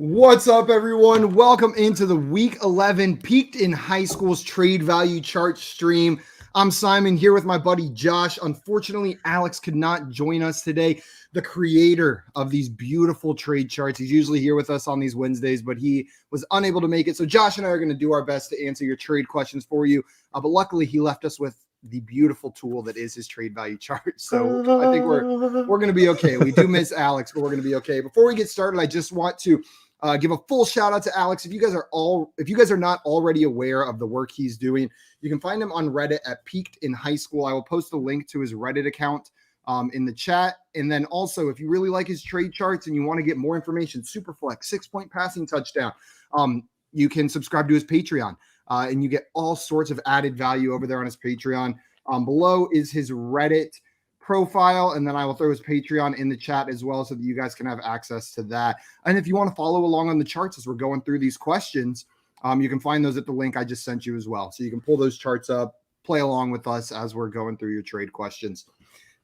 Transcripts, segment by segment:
What's up, everyone? Welcome into the Week 11 Peaked in High School's Trade Value Chart stream. I'm Simon here with my buddy Josh. Unfortunately, Alex could not join us today, the creator of these beautiful trade charts. He's usually here with us on these Wednesdays, but he was unable to make it. So Josh and I are going to do our best to answer your trade questions for you. But luckily, he left us with the beautiful tool that is his trade value chart. So I think we're going to be okay. We do miss Alex, but we're going to be okay. Before we get started, I just want to give a full shout out to Alex. If you guys are not already aware of the work he's doing, you can find him on Reddit at Peaked in High School. I will post a link to his Reddit account in the chat. And then also, if you really like his trade charts and you want to get more information, Superflex, 6-point passing touchdown, you can subscribe to his Patreon and you get all sorts of added value over there on his Patreon. Below is his Reddit profile, and then I will throw his Patreon in the chat as well so that you guys can have access to that. And if you want to follow along on the charts as we're going through these questions, you can find those at the link I just sent you as well. So you can pull those charts up, play along with us as we're going through your trade questions.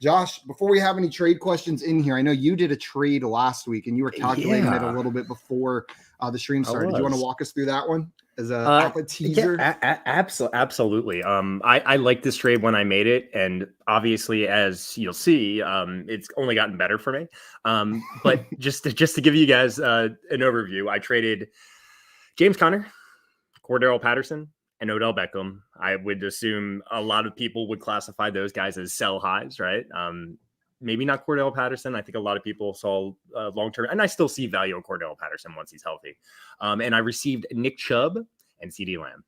Josh, before we have any trade questions in here, I know you did a trade last week and you were calculating it a little bit before the stream started. Do you want to walk us through that one as a teaser? Yeah, absolutely. I liked this trade when I made it, and obviously, as you'll see, it's only gotten better for me. But just to give you guys an overview, I traded James Conner, Cordell Patterson, and Odell Beckham. I would assume a lot of people would classify those guys as sell highs, right? Maybe not Cordell Patterson. I think a lot of people saw long-term, and I still see value in Cordell Patterson once he's healthy. And I received Nick Chubb and CD Lamb.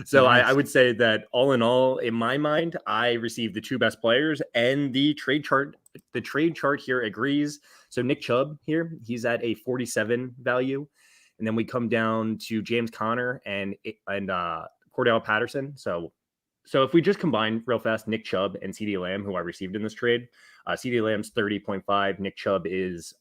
So nice. I would say that all in all, in my mind, I received the two best players, and the trade chart here agrees. So Nick Chubb here, he's at a 47 value. And then we come down to James Conner and Cordell Patterson. So if we just combine real fast, Nick Chubb and CD Lamb, who I received in this trade, CD Lamb's 30.5, Nick Chubb is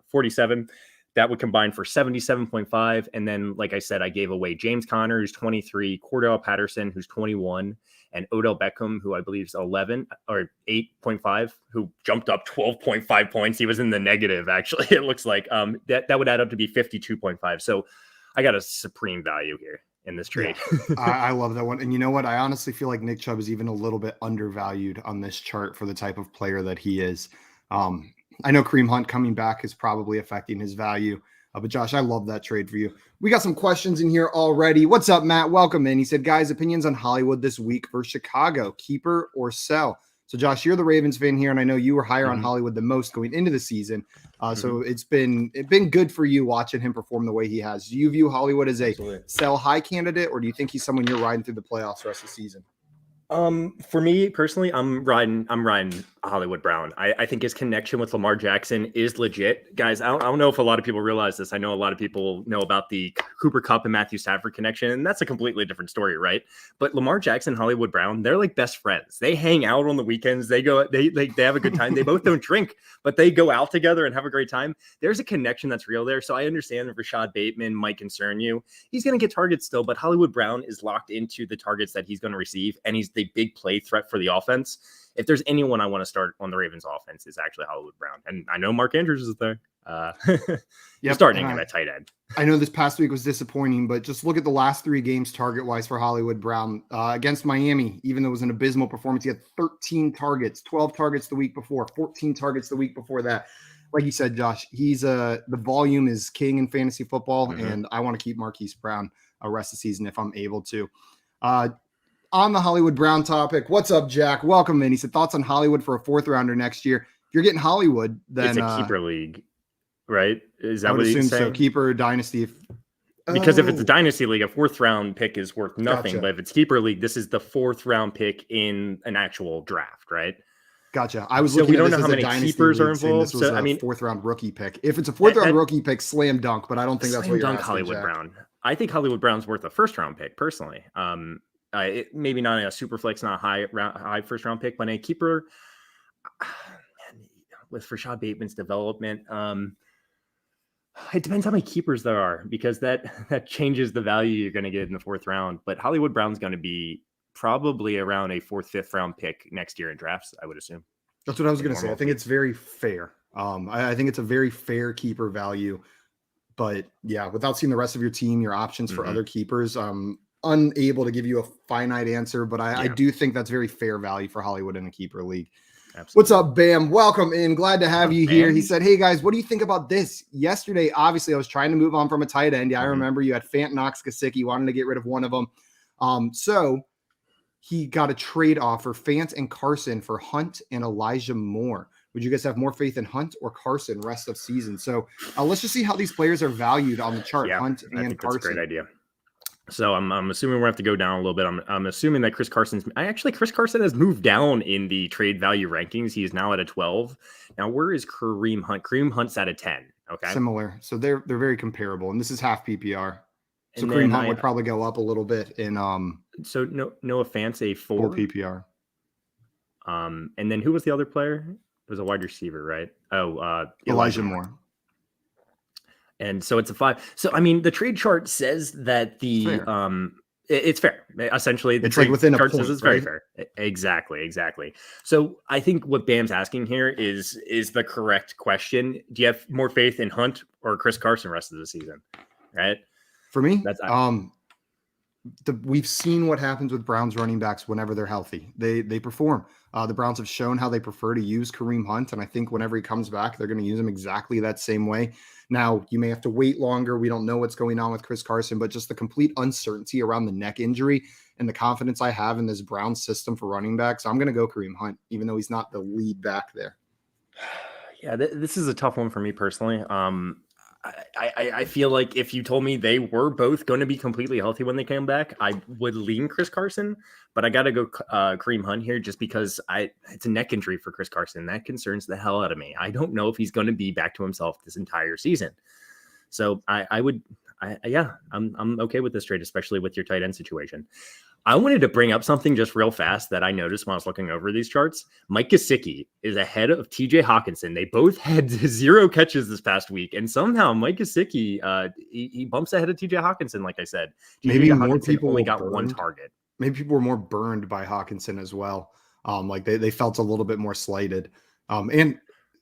47. That would combine for 77.5. And then, like I said, I gave away James Conner, who's 23, Cordell Patterson, who's 21, and Odell Beckham, who I believe is 11 or 8.5, who jumped up 12.5 points. He was in the negative, actually. It looks like that would add up to be 52.5. So I got a supreme value here in this trade. Yeah, I love that one. And you know what? I honestly feel like Nick Chubb is even a little bit undervalued on this chart for the type of player that he is. I know Kareem Hunt coming back is probably affecting his value. But Josh, I love that trade for you. We got some questions in here already. What's up, Matt? Welcome in. He said, guys, opinions on Hollywood this week for Chicago, keeper or sell? So Josh, you're the Ravens fan here, and I know you were higher on Hollywood than most going into the season. So it's been good for you watching him perform the way he has. Do you view Hollywood as a sell high candidate, or do you think he's someone you're riding through the playoffs the rest of the season? For me personally, I'm riding Hollywood Brown. I think his connection with Lamar Jackson is legit. Guys, I don't know if a lot of people realize this. I know a lot of people know about the Cooper Kupp and Matthew Stafford connection, and that's a completely different story, right? But Lamar Jackson, Hollywood Brown, they're like best friends. They hang out on the weekends. They have a good time. They both don't drink, but they go out together and have a great time. There's a connection that's real there. So I understand that Rashad Bateman might concern you. He's going to get targets still, but Hollywood Brown is locked into the targets that he's going to receive, and he's the big play threat for the offense. If there's anyone I want to start on the Ravens offense, is actually Hollywood Brown. And I know Mark Andrews is there. Starting him at tight end. I know this past week was disappointing, but just look at the last 3 games target-wise for Hollywood Brown. Against Miami, even though it was an abysmal performance, he had 13 targets, 12 targets the week before, 14 targets the week before that. Like you said, Josh, he's the volume is king in fantasy football, and I want to keep Marquis Brown the rest of the season if I'm able to. On the Hollywood Brown topic, what's up, Jack? Welcome in. He said, thoughts on Hollywood for a 4th rounder next year. If you're getting Hollywood, then it's a keeper league, right? Is that what you're saying? So keeper dynasty. Because if it's a dynasty league, a 4th round pick is worth nothing. Gotcha. But if it's keeper league, this is the 4th round pick in an actual draft, right? Gotcha. I was looking we don't at this know as how a many keepers are involved. This was a 4th round rookie pick. If it's a 4th round rookie pick, slam dunk. But I don't think that's what you're asking, Hollywood Jack. Brown. I think Hollywood Brown's worth a 1st round pick personally. Maybe not a super flex, not a high 1st round pick, but a keeper with Rashad Bateman's development. It depends how many keepers there are, because that changes the value you're going to get in the 4th round. But Hollywood Brown's going to be probably around a 4th, 5th round pick next year in drafts, I would assume. That's what I was going to say. I think it's very fair. I think it's a very fair keeper value. But yeah, without seeing the rest of your team, your options for other keepers, I'm unable to give you a finite answer, but I do think that's very fair value for Hollywood in a keeper league. Absolutely. What's up, Bam? Welcome in. Glad to have you here. He said, hey guys, what do you think about this? Yesterday, obviously, I was trying to move on from a tight end. Yeah, I remember you had Fant, Knox, Gesicki, wanted to get rid of one of them. So he got a trade offer, Fant and Carson for Hunt and Elijah Moore. Would you guys have more faith in Hunt or Carson rest of season? So let's just see how these players are valued on the chart. Yeah, Hunt and I think Carson. That's a great idea. So I'm assuming we're have to go down a little bit. I'm assuming that Chris Carson has moved down in the trade value rankings. He is now at a 12. Now, where is Kareem Hunt? Kareem Hunt's at a 10. Okay. Similar. So they're very comparable. And this is half PPR. So And Kareem Hunt would probably go up a little bit in so Noah Fant's a 4 PPR. And then who was the other player? It was a wide receiver, right? Elijah Moore. And so it's a 5. So I mean, the trade chart says that it's fair. Essentially, it's like within a point, says it's very fair. Exactly. So I think what Bam's asking here is the correct question. Do you have more faith in Hunt or Chris Carson rest of the season? Right? For me, we've seen what happens with Browns running backs whenever they're healthy. They perform. The Browns have shown how they prefer to use Kareem Hunt, and I think whenever he comes back, they're going to use him exactly that same way. Now, you may have to wait longer. We don't know what's going on with Chris Carson, but just the complete uncertainty around the neck injury and the confidence I have in this Browns system for running backs, I'm going to go Kareem Hunt, even though he's not the lead back there. Yeah, this is a tough one for me personally. I feel like if you told me they were both going to be completely healthy when they came back, I would lean Chris Carson, but I got to go Kareem Hunt here just because it's a neck injury for Chris Carson. That concerns the hell out of me. I don't know if he's going to be back to himself this entire season. So I'm okay with this trade, especially with your tight end situation. I wanted to bring up something just real fast that I noticed when I was looking over these charts. Mike Gesicki is ahead of TJ Hawkinson. They both had 0 catches this past week, and somehow Mike Gesicki he bumps ahead of TJ Hawkinson. Like I said, maybe more Hawkinson people only got one target. Maybe people were more burned by Hawkinson as well. Like they felt a little bit more slighted. And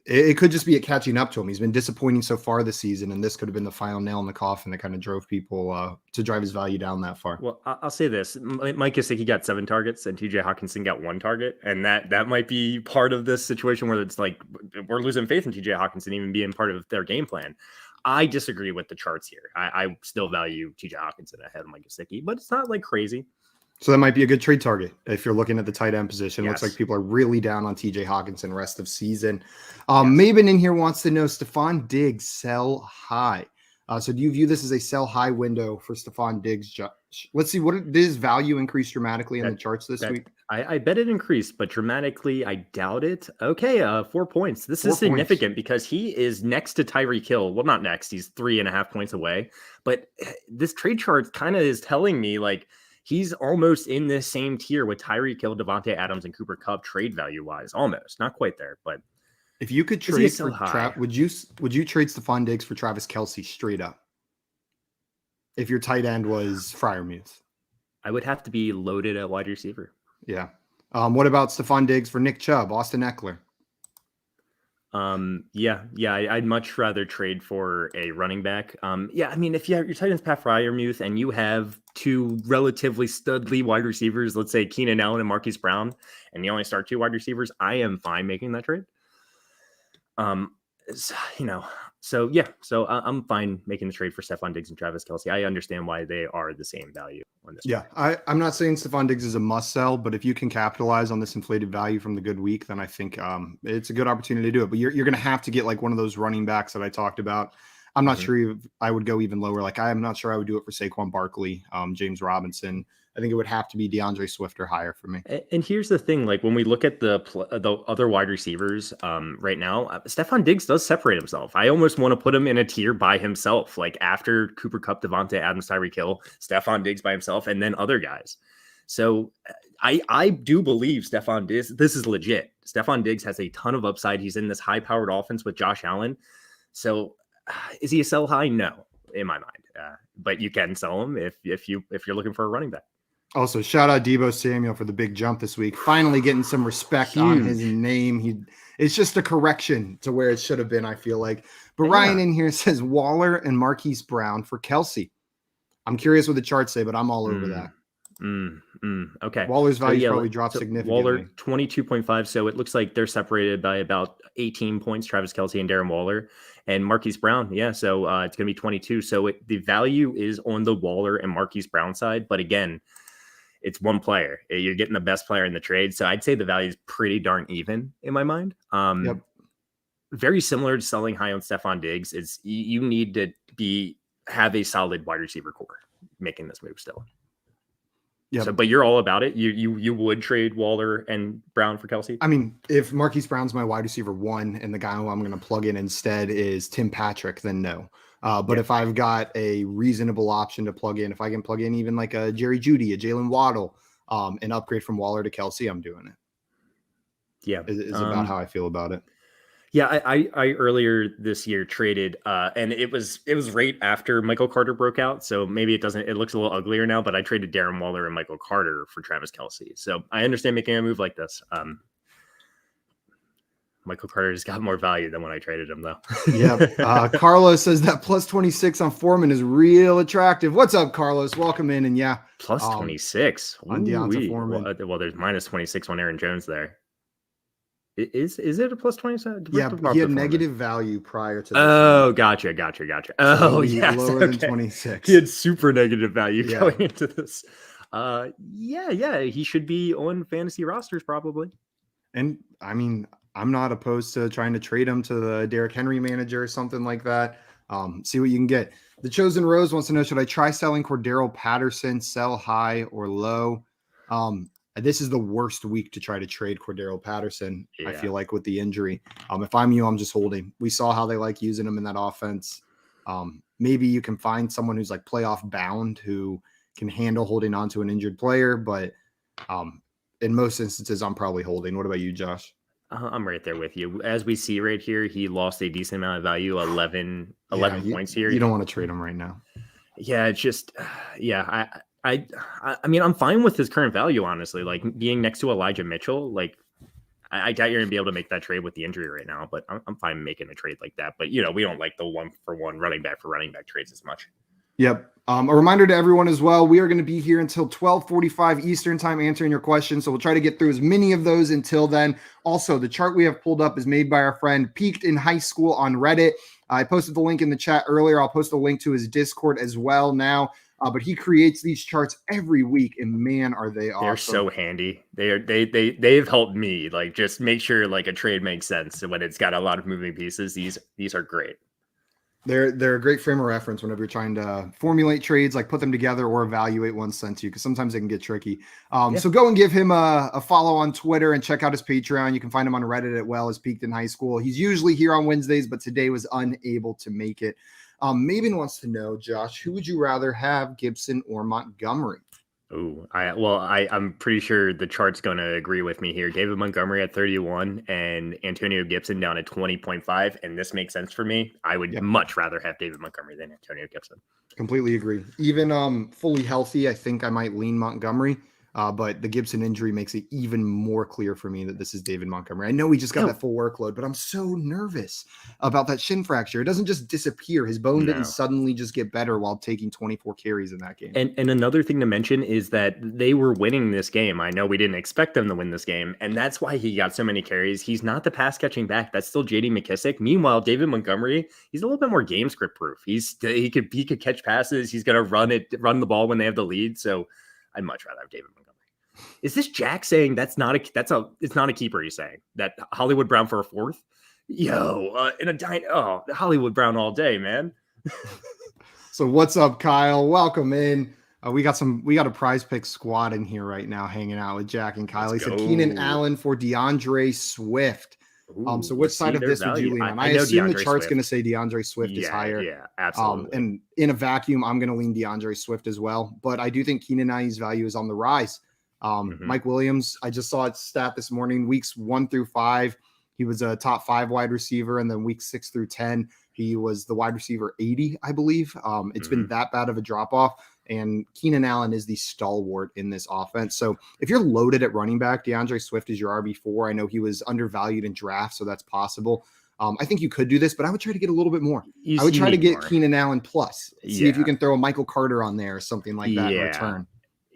it could just be catching up to him. He's been disappointing so far this season, and this could have been the final nail in the coffin that kind of drove people to drive his value down that far. Well, I'll say this. Mike Gesicki got 7 targets, and TJ Hawkinson got 1 target, and that might be part of this situation where it's like we're losing faith in TJ Hawkinson even being part of their game plan. I disagree with the charts here. I still value TJ Hawkinson ahead of Mike Gesicki, but it's not like crazy. So that might be a good trade target if you're looking at the tight end position. Yes. Looks like people are really down on TJ Hawkinson rest of season. Maven in here wants to know, Stephon Diggs sell high. So do you view this as a sell high window for Stephon Diggs? Let's see, did his value increase dramatically in the charts this week? I bet it increased, but dramatically, I doubt it. Okay, 4 points. This is significant because he is next to Tyreek Hill. Well, not next. He's 3.5 points away. But this trade chart kind of is telling me like he's almost in this same tier with Tyreek Hill, Devontae Adams, and Cooper Kupp trade value wise. Almost, not quite there, but if you could trade for would you trade Stephon Diggs for Travis Kelce straight up? If your tight end was Freiermuth, I would have to be loaded at wide receiver. Yeah. What about Stephon Diggs for Nick Chubb, Austin Eckler? I'd much rather trade for a running back. I mean, if you have your tight end's Pat Freiermuth and you have 2 relatively studly wide receivers, let's say Keenan Allen and Marquis Brown, and you only start 2 wide receivers, I am fine making that trade. So I'm fine making the trade for Stephon Diggs and Travis Kelce. I understand why they are the same value on this. Yeah, I'm not saying Stephon Diggs is a must sell, but if you can capitalize on this inflated value from the good week, then I think it's a good opportunity to do it. But you're going to have to get like one of those running backs that I talked about. I'm not sure if I would go even lower. Like I'm not sure I would do it for Saquon Barkley, James Robinson. I think it would have to be DeAndre Swift or higher for me. And here's the thing, like when we look at the other wide receivers right now, Stephon Diggs does separate himself. I almost want to put him in a tier by himself, like after Cooper Kupp, Devontae Adams, Tyreek Hill, Stephon Diggs by himself, and then other guys. So I do believe Stephon Diggs, this is legit. Stephon Diggs has a ton of upside. He's in this high-powered offense with Josh Allen. So is he a sell high? No, in my mind. But you can sell him if you're looking for a running back. Also, shout out Deebo Samuel for the big jump this week. Finally getting some respect on his name. It's just a correction to where it should have been, I feel like. But Ryan in here says Waller and Marquise Brown for Kelsey. I'm curious what the charts say, but I'm all over that. Okay. Waller's value probably dropped significantly. Waller 22.5. So it looks like they're separated by about 18 points, Travis Kelce and Darren Waller, and Marquise Brown. Yeah. So it's going to be 22. So the value is on the Waller and Marquise Brown side. But again, it's one player. You're getting the best player in the trade. So I'd say the value is pretty darn even in my mind. Yep. Very similar to selling high on Stephon Diggs. Is you need to have a solid wide receiver core making this move still. Yeah, so, but you're all about it. You would trade Waller and Brown for Kelsey? I mean, if Marquise Brown's my wide receiver 1 and the guy who I'm going to plug in instead is Tim Patrick, then no. But if I've got a reasonable option to plug in, if I can plug in even like a Jerry Jeudy, a Jalen Waddle, an upgrade from Waller to Kelsey, I'm doing it. Yeah. Is about how I feel about it. Yeah, I earlier this year traded, and it was right after Michael Carter broke out, so maybe it looks a little uglier now, but I traded Darren Waller and Michael Carter for Travis Kelce. So I understand making a move like this. Michael Carter has got more value than when I traded him, though. Yeah. Carlos says that plus 26 on Foreman is real attractive. What's up, Carlos? Welcome in. And yeah, plus 26 on Deonta Foreman. Well, there's minus 26 on Aaron Jones there. Is it a plus 27? Yeah, he had negative value prior to this. Oh, gotcha. Oh, yeah, lower than 26. He had super negative value going into this. Yeah, he should be on fantasy rosters probably. And I mean, I'm not opposed to trying to trade him to the Derrick Henry manager or something like that. See what you can get. The Chosen Rose wants to know, should I try selling Cordero Patterson, sell high or low? This is the worst week to try to trade Cordero Patterson. I feel like with the injury. If I'm you, I'm just holding. We saw how they like using him in that offense. Maybe you can find someone who's like playoff bound who can handle holding on to an injured player. But in most instances, I'm probably holding. What about you, Josh? I'm right there with you. As we see right here, he lost a decent amount of value, 11 points here. You don't want to trade him right now. Yeah, it's just, I mean, I'm fine with his current value, honestly. Like being next to Elijah Mitchell, like I doubt you're gonna be able to make that trade with the injury right now. But I'm fine making a trade like that. But we don't like the 1-for-1 running back for running back trades as much. Yep. A reminder to everyone as well, we are going to be here until 12:45 Eastern time answering your questions. So we'll try to get through as many of those until then. Also, the chart we have pulled up is made by our friend Peaked in High School on Reddit. I posted the link in the chat earlier. I'll post a link to his Discord as well now. But he creates these charts every week, and man, are they awesome. They're so handy. They've helped me like just make sure like a trade makes sense. So when it's got a lot of moving pieces, these are great. They're a great frame of reference whenever you're trying to formulate trades, like put them together or evaluate one sent to you, because sometimes they can get tricky. So go and give him a follow on Twitter and check out his Patreon. You can find him on Reddit as well as Peaked in High School. He's usually here on Wednesdays, but today was unable to make it. Maven wants to know, Josh, who would you rather have, Gibson or Montgomery? I'm pretty sure the chart's going to agree with me here. David Montgomery at 31 and Antonio Gibson down at 20.5. And this makes sense for me. I would much rather have David Montgomery than Antonio Gibson. Completely agree. Even fully healthy, I think I might lean Montgomery. But the Gibson injury makes it even more clear for me that this is David Montgomery. I know he just got that full workload, but I'm so nervous about that shin fracture. It doesn't just disappear. His bone didn't suddenly just get better while taking 24 carries in that game. And another thing to mention is that they were winning this game. I know we didn't expect them to win this game, and that's why he got so many carries. He's not the pass catching back. That's still J.D. McKissick. Meanwhile, David Montgomery, he's a little bit more game script proof. He could catch passes. He's going to run the ball when they have the lead. So I'd much rather have David Montgomery. Is this Jack saying it's not a keeper? He's saying that Hollywood Brown for a fourth? Hollywood Brown all day, man. So what's up, Kyle? Welcome in. We got a prize pick squad in here right now hanging out with Jack and Kyle. He said Keenan Allen for DeAndre Swift. So which side of this would you lean on? I assume the chart's going to say DeAndre Swift is higher. Yeah, absolutely. And in a vacuum, I'm going to lean DeAndre Swift as well. But I do think Keenan Allen's value is on the rise. Mike Williams, I just saw its stat this morning, weeks 1 through 5, he was a top 5 wide receiver. And then weeks 6 through 10, he was the wide receiver 80, I believe. It's been that bad of a drop off. And Keenan Allen is the stalwart in this offense. So if you're loaded at running back, DeAndre Swift is your RB4. I know he was undervalued in draft, so that's possible. I think you could do this, but I would try to get a little bit more. I would try to get Keenan Allen plus. See if you can throw a Michael Carter on there or something like that in return.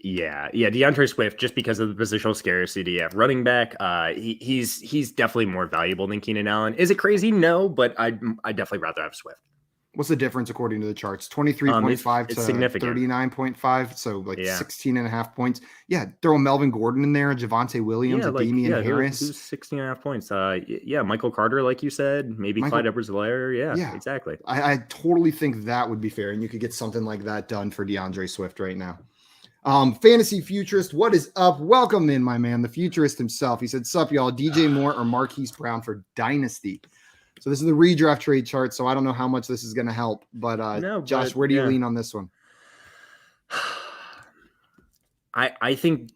Yeah. DeAndre Swift, just because of the positional scarcity at running back, he's definitely more valuable than Keenan Allen. Is it crazy? No, but I'd definitely rather have Swift. What's the difference according to the charts? 23.5 to 39.5. So 16 and a half points. Yeah. Throw a Melvin Gordon in there, Javonte Williams, Damian Harris. Who's 16 and a half points? Michael Carter, like you said, maybe Clyde Edwards-Helaire. Yeah, exactly. I totally think that would be fair. And you could get something like that done for DeAndre Swift right now. Fantasy Futurist, what is up? Welcome in, my man, the Futurist himself. He said, sup, y'all, DJ Moore or Marquis Brown for Dynasty. So this is the redraft trade chart, so I don't know how much this is going to help. But Josh, where do you lean on this one? I think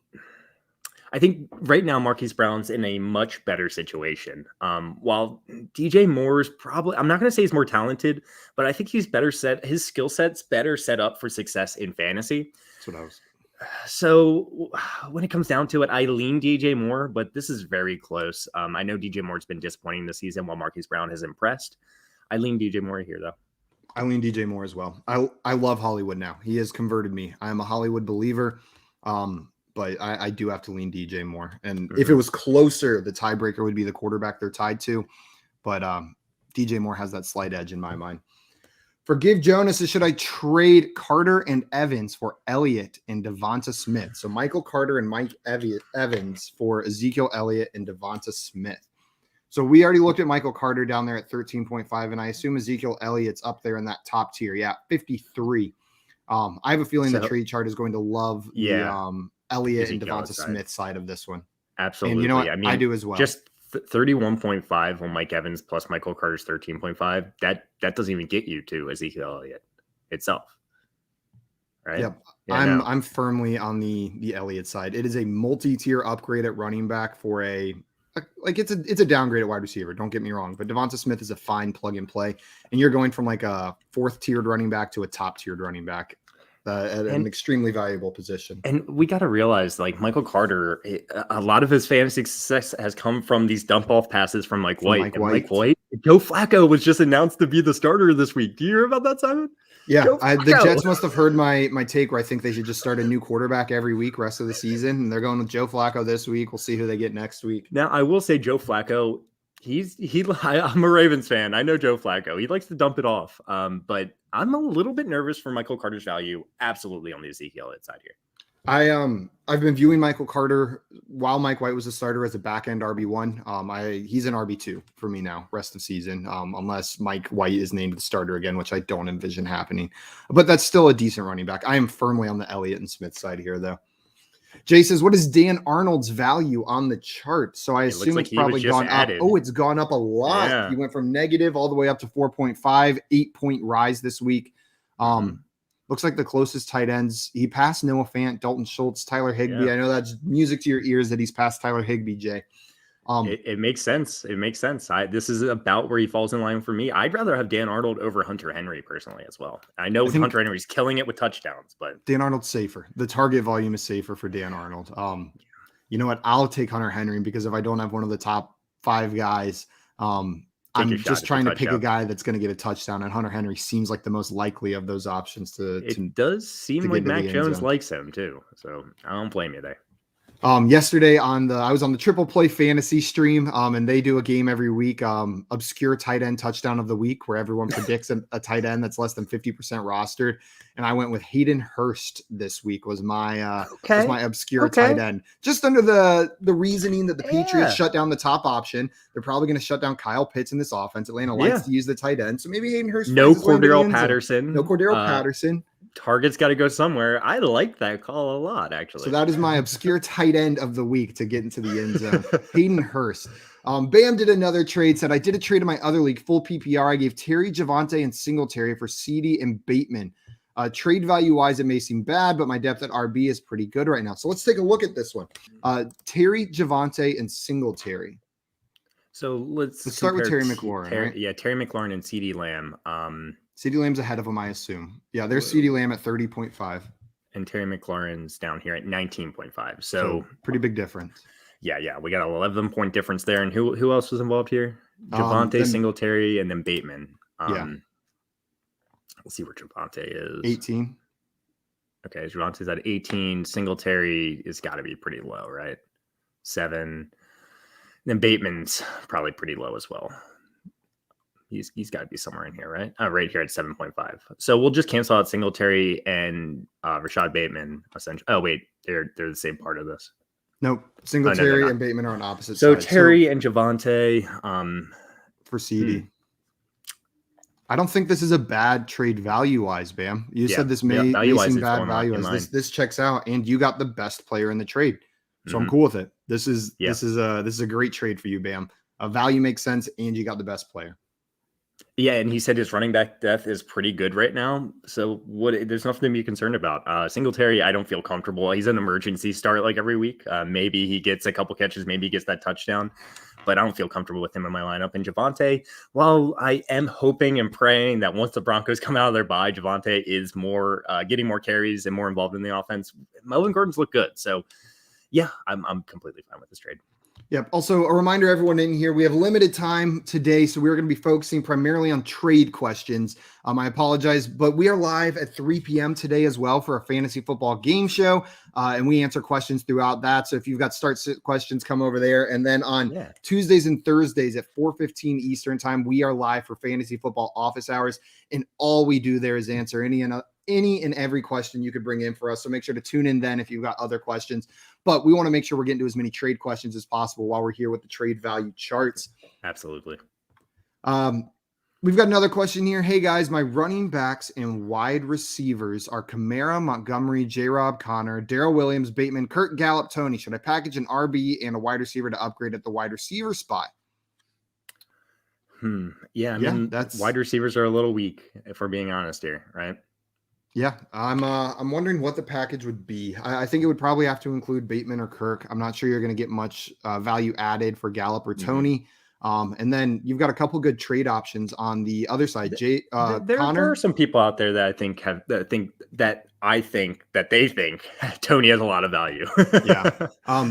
right now Marquis Brown's in a much better situation. While DJ Moore's probably, I'm not going to say he's more talented, but I think he's better set. His skill set's better set up for success in fantasy. That's what I was. So when it comes down to it, I lean DJ Moore, but this is very close. I know DJ Moore's been disappointing this season while Marquis Brown has impressed. I lean DJ Moore here, though. I lean DJ Moore as well. I love Hollywood now. He has converted me. I am a Hollywood believer, but I do have to lean DJ Moore. And if it was closer, the tiebreaker would be the quarterback they're tied to. But DJ Moore has that slight edge in my mind. Forgive Jonas, should I trade Carter and Evans for Elliott and Devonta Smith? So Michael Carter and Mike Evans for Ezekiel Elliott and Devonta Smith. So we already looked at Michael Carter down there at 13.5, and I assume Ezekiel Elliott's up there in that top tier. Yeah, 53. I have a feeling the trade chart is going to love the Elliott and Devonta Smith side of this one. Absolutely. And you know what? I do as well. Just 31.5 on Mike Evans plus Michael Carter's 13.5. That doesn't even get you to Ezekiel Elliott itself. Right? Yep. I'm firmly on the Elliott side. It is a multi-tier upgrade at running back for it's a downgrade at wide receiver. Don't get me wrong, but Devonta Smith is a fine plug and play, and you're going from like a fourth tiered running back to a top tiered running back. At an extremely valuable position. And we got to realize, like, Michael Carter, a lot of his fantasy success has come from these dump off passes from Mike White. Mike White. Joe Flacco was just announced to be the starter this week. Do you hear about that, Simon? Yeah, the Jets must have heard my take where I think they should just start a new quarterback every week rest of the season. And they're going with Joe Flacco this week. We'll see who they get next week. Now, I will say Joe Flacco, I'm a Ravens fan. I know Joe Flacco. He likes to dump it off. But I'm a little bit nervous for Michael Carter's value. Absolutely on the Ezekiel Elliott side here. I've been viewing Michael Carter while Mike White was a starter as a back end RB1. He's an RB2 for me now, rest of season, unless Mike White is named the starter again, which I don't envision happening. But that's still a decent running back. I am firmly on the Elliott and Smith side here, though. Jay says, what is Dan Arnold's value on the chart? So I assume it's probably gone up. Oh, it's gone up a lot. Yeah. He went from negative all the way up to 4.5, 8-point rise this week. Looks like the closest tight ends. He passed Noah Fant, Dalton Schultz, Tyler Higbee. Yeah. I know that's music to your ears that he's passed Tyler Higbee, Jay. It makes sense. It makes sense. This is about where he falls in line for me. I'd rather have Dan Arnold over Hunter Henry personally as well. I know Hunter Henry's killing it with touchdowns, but Dan Arnold's safer. The target volume is safer for Dan Arnold. You know what? I'll take Hunter Henry because if I don't have one of the top 5 guys, I'm just trying to pick a guy that's going to get a touchdown, and Hunter Henry seems like the most likely of those options It does seem like Mac Jones likes him too, so I don't blame you there. Yesterday I was on the Triple Play Fantasy stream, and they do a game every week, obscure tight end touchdown of the week, where everyone predicts a tight end that's less than 50% rostered. And I went with Hayden Hurst this week was my obscure tight end, just under the reasoning that the Patriots shut down the top option. They're probably going to shut down Kyle Pitts in this offense. Atlanta likes to use the tight end, so maybe Hayden Hurst. No Cordero Patterson. Patterson. Target's got to go somewhere. I like that call a lot, actually. So that is my obscure tight end of the week to get into the end zone. Hayden Hurst. Bam did another trade, said I did a trade in my other league, full PPR. I gave Terry, Javonte, and Singletary for CD and Bateman. Trade value-wise, it may seem bad, but my depth at RB is pretty good right now. So let's take a look at this one. Terry, Javonte, and Singletary. So let's start with Terry McLaurin. Right? Yeah, Terry McLaurin and CD Lamb. CeeDee Lamb's ahead of him, I assume. Yeah, there's CeeDee Lamb at 30.5. and Terry McLaurin's down here at 19.5. So pretty big difference. Yeah. We got an 11-point difference there. And who else was involved here? Javonte, Singletary, and then Bateman. Let's see where Javonte is. 18. Okay, Javonte's at 18. Singletary has got to be pretty low, right? 7. Then Bateman's probably pretty low as well. He's got to be somewhere in here, right? Right here at 7.5. So we'll just cancel out Singletary and Rashad Bateman. Essentially. Oh wait, they're the same part of this. Nope. Singletary and Bateman are on opposite sides. So Terry and Javonte for CD. I don't think this is a bad trade value-wise, Bam. You said this may seem bad value-wise. This checks out, and you got the best player in the trade. So I'm cool with it. This is a great trade for you, Bam. Value makes sense, and you got the best player. Yeah, and he said his running back depth is pretty good right now. So there's nothing to be concerned about. Singletary, I don't feel comfortable. He's an emergency start like every week. Maybe he gets a couple catches, maybe he gets that touchdown, but I don't feel comfortable with him in my lineup. And Javonte, while I am hoping and praying that once the Broncos come out of their bye, Javonte is more getting more carries and more involved in the offense. Melvin Gordon's look good. So yeah, I'm completely fine with this trade. Yep. Also, a reminder, everyone in here, we have limited time today, so we're going to be focusing primarily on trade questions. I apologize, but we are live at 3 p.m. today as well for a fantasy football game show, and we answer questions throughout that. So if you've got start-sit questions, come over there. And then on Tuesdays and Thursdays at 4:15 Eastern time, we are live for fantasy football office hours, and all we do there is answer any and every question you could bring in for us. So make sure to tune in then if you've got other questions. But we want to make sure we're getting to as many trade questions as possible while we're here with the trade value charts. Absolutely. We've got another question here. Hey guys, my running backs and wide receivers are Kamara, Montgomery, J-Rob, Connor, Darrell Williams, Bateman, Kurt Gallup, Tony. Should I package an RB and a wide receiver to upgrade at the wide receiver spot? Yeah, I mean, that's wide receivers are a little weak, if we're being honest here, right? Yeah, I'm wondering what the package would be. I think it would probably have to include Bateman or Kirk. I'm not sure you're going to get much value added for Gallup or Tony. And then you've got a couple good trade options on the other side. There Connor? are some people out there that I think they think Tony has a lot of value.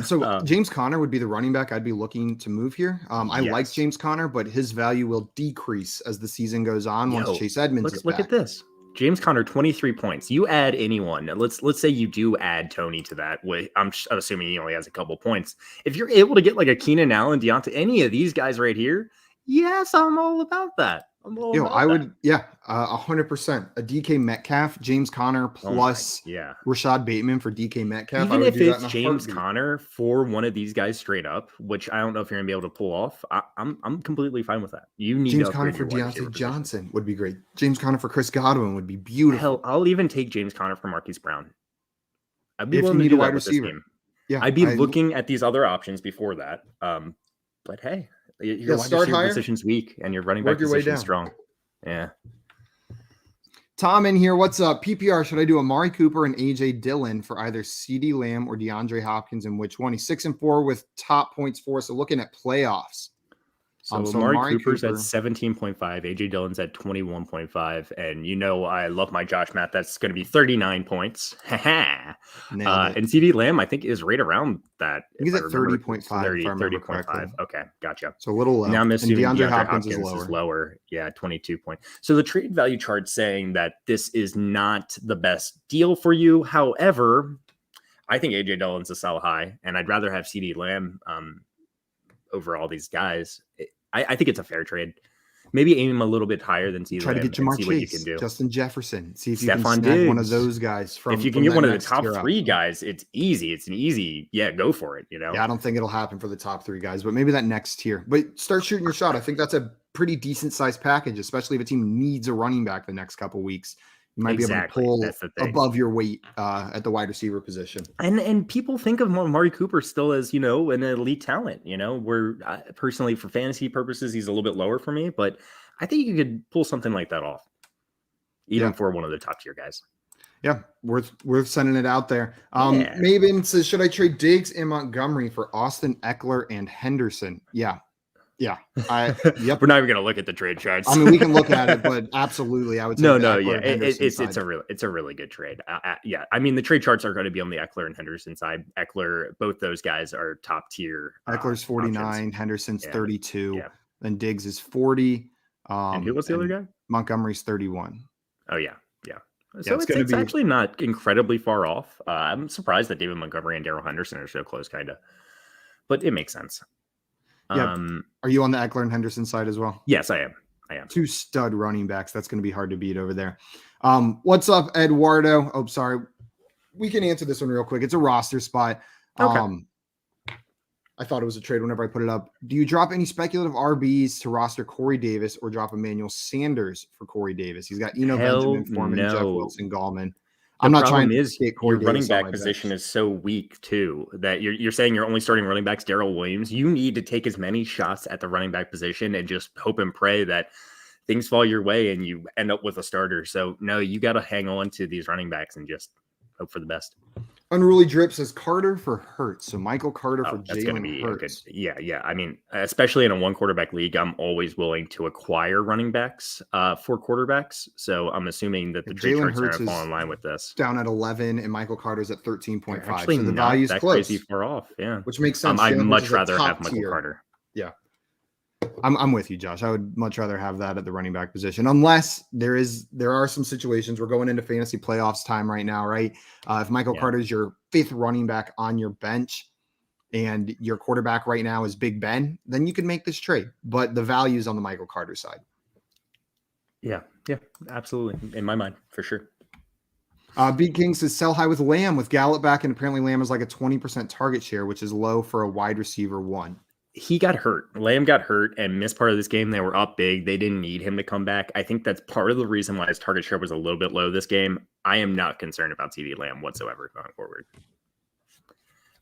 So James Conner would be the running back I'd be looking to move here. I like James Conner, but his value will decrease as the season goes on once Chase Edmonds is back. Look at this. James Conner, 23 points. You add anyone. Let's say you do add Tony to that. I'm assuming he only has a couple points. If you're able to get like a Keenan Allen, Deontay, any of these guys right here, yes, I'm all about that. I would 100%. A DK Metcalf, James Conner plus Rashad Bateman for DK Metcalf. Even if it's James Conner for one of these guys straight up, which I don't know if you're gonna be able to pull off. I'm completely fine with that. You need James Conner for Deontay Johnson would be great. James Conner for Chris Godwin would be beautiful. Hell, I'll even take James Conner for Marquis Brown. I'd be willing to do that with this game. Yeah, I'd be looking at these other options before that. But hey. Your wide receiver position's weak and your running back position's strong. Yeah. Tom in here. What's up? PPR. Should I do Amari Cooper and AJ Dillon for either CeeDee Lamb or DeAndre Hopkins, and which one? He's 6-4 with top points for. So looking at playoffs. So Amari Cooper's at 17.5, AJ Dillon's at 21.5, and I love my Josh math. That's going to be 39 points. And CeeDee Lamb, I think, is right around that. He's at 30.5. 30.5. Okay, gotcha. So a little low. Now I'm assuming DeAndre Hopkins is lower. Yeah, 22 points. So the trade value chart saying that this is not the best deal for you. However, I think AJ Dillon's a sell high, and I'd rather have CeeDee Lamb over all these guys. I think it's a fair trade. Maybe aim a little bit higher than CeeDee Lamb. Try to get Jamar Chase, what you can do. Justin Jefferson. See if you can snag one of those guys. If you can get one of the top three guys, it's easy. It's an easy, go for it. Yeah, I don't think it'll happen for the top three guys, but maybe that next tier. But start shooting your shot. I think that's a pretty decent sized package, especially if a team needs a running back the next couple weeks. You might be able to pull above your weight at the wide receiver position. And people think of Amari Cooper still as, an elite talent, where personally for fantasy purposes, he's a little bit lower for me, but I think you could pull something like that off even for one of the top tier guys. Yeah. Worth sending it out there. Maven says, should I trade Diggs and Montgomery for Austin Eckler and Henderson? Yeah. Yeah. Yep. We're not even going to look at the trade charts. I mean, we can look at it, but absolutely, I would say yeah, it's a really good trade. Yeah, I mean, the trade charts are going to be on the Eckler and Henderson side. Eckler, both those guys are top tier. Eckler's 49, options. Henderson's 32, yeah. then Diggs is 40. And who was the other guy? Montgomery's 31. Oh yeah. So it's actually not incredibly far off. I'm surprised that David Montgomery and Darrell Henderson are so close, kind of, but it makes sense. Yeah. Are you on the Eckler and Henderson side as well? Yes, I am. Two stud running backs. That's going to be hard to beat over there. What's up, Eduardo? Oh, sorry. We can answer this one real quick. It's a roster spot. Okay. I thought it was a trade whenever I put it up. Do you drop any speculative RBs to roster Corey Davis or drop Emmanuel Sanders for Corey Davis? He's got Benjamin, Foreman, Jeff Wilson, Gallman. I'm not trying to get Corey Davis. Your running back position is so weak too that you're saying you're only starting running backs Darrell Williams. You need to take as many shots at the running back position and just hope and pray that things fall your way and you end up with a starter. So no, you got to hang on to these running backs and just hope for the best. Unruly Drip says Carter for Hurts. So Michael Carter for Jalen Hurts. Yeah. I mean, especially in a one quarterback league, I'm always willing to acquire running backs for quarterbacks. So I'm assuming that the trade charts are going to fall in line with this. Down at 11 and Michael Carter's at 13.5. Actually, so the value's that close. Crazy far off. Yeah. Which makes sense. I'd much rather have Michael Carter. Yeah. I'm with you, Josh. I would much rather have that at the running back position, unless there are some situations. We're going into fantasy playoffs time right now, right? If Michael Carter is your fifth running back on your bench and your quarterback right now is Big Ben, then you can make this trade. But the value is on the Michael Carter side. Yeah, absolutely. In my mind, for sure. Beat King says sell high with Lamb with Gallup back, and apparently Lamb is like a 20% target share, which is low for a wide receiver one. He got hurt. Lamb got hurt and missed part of this game. They were up big. They didn't need him to come back. I think that's part of the reason why his target share was a little bit low this game. I am not concerned about CeeDee Lamb whatsoever going forward.